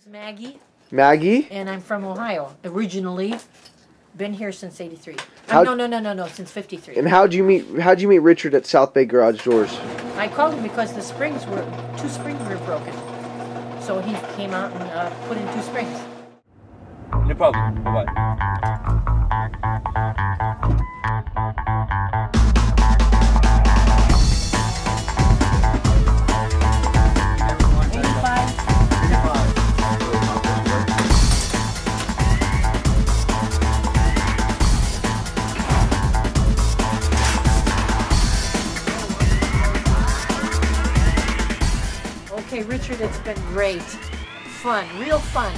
name's Maggie, Maggie? and I'm from Ohio. Originally, been here since '83. No, since '53. And how'd you meet Richard at South Bay Garage Doors? I called him because the springs were two springs were broken, so he came out and put in two springs. No problem. Bye-bye. Okay, Richard, it's been great. Fun, real fun.